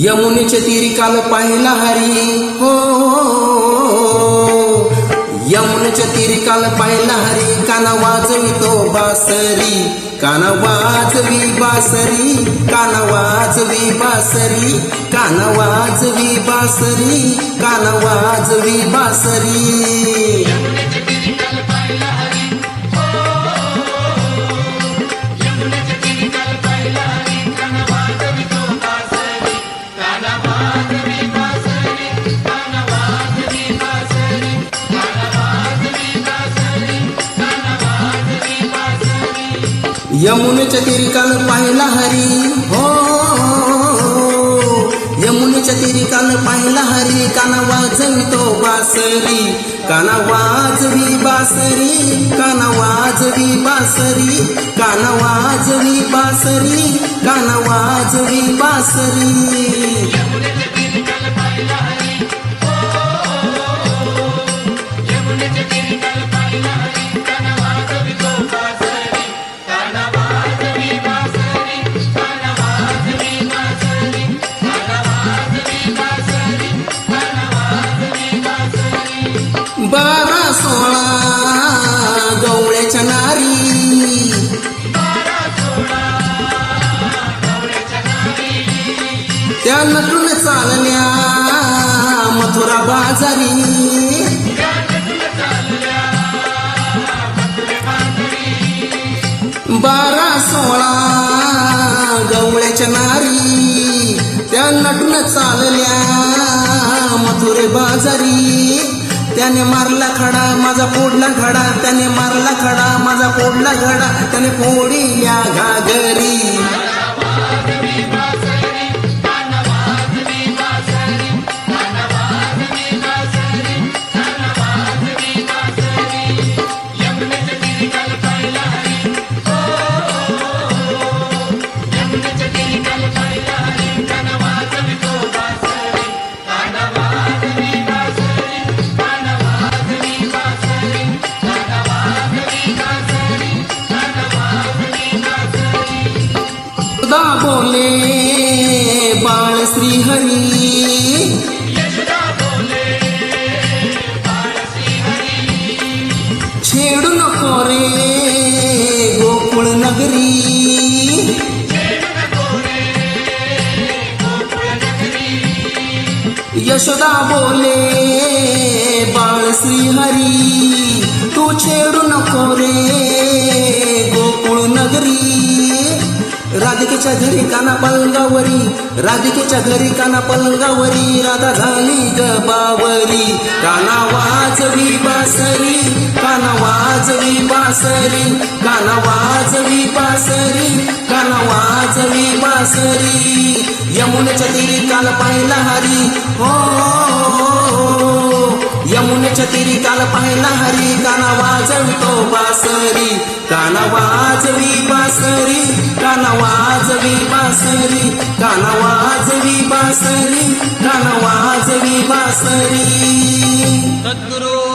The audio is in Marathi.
यमुनेच्या तीरी काल पाहिला हरी हो, यमुनेच्या तीरी काल पाहिला हरी, काना वाजवितो बासरी, काना वाजवी बासरी, काना वाजवी बासरी, काना वाजवी बासरी, काना वाजवी बासरी। यमुनेच्या तीरी काल पाहिला हरी हो, यमुनेच्या तीरी काल पाहिला हरी, काना वाजवितो बासरी, काना वाजवी बासरी, काना वाजवी बासरी, काना वाजवी बासरी, काना वाजवी बासरी। बारा सोळा गवळ्याच्या नारी, त्या नटून चालल्या मथुरा बाजारी, बारा सोळा गवळ्याच्या नारी, त्या नटून चालल्या मथुरे बाजारी, त्याने मारला खडा माझा फोडला घडा, त्याने मारला खडा माझा फोडला घडा, त्याने फोडिल्या घागरी। बोले बाळ श्री हरी, छेडू नको रे गोकुळ नगरी, यशोदा बोले बाळ श्री हरी, तू छेडू नको रे गोकुळ नगरी। राधिकेच्या घरी काना पलंगावरी, राधिकेच्या घरी काना पलंगावरी, राधा झाली ग बावरी, काना वाजवी बासरी, काना वाजवी बासरी, काना वाजवी बासरी, काना वाजवी बासरी। यमुनेच्या तीरी काल पाहिला हरी हो, यमुनेच्या तीरी काल पाहिला हरी, काना वाजवितो बासरी, काना वाजवी बासरी, काना वाजवी बासरी, काना वाजवी बासरी, काना वाजवी बासरी। सद्गुरु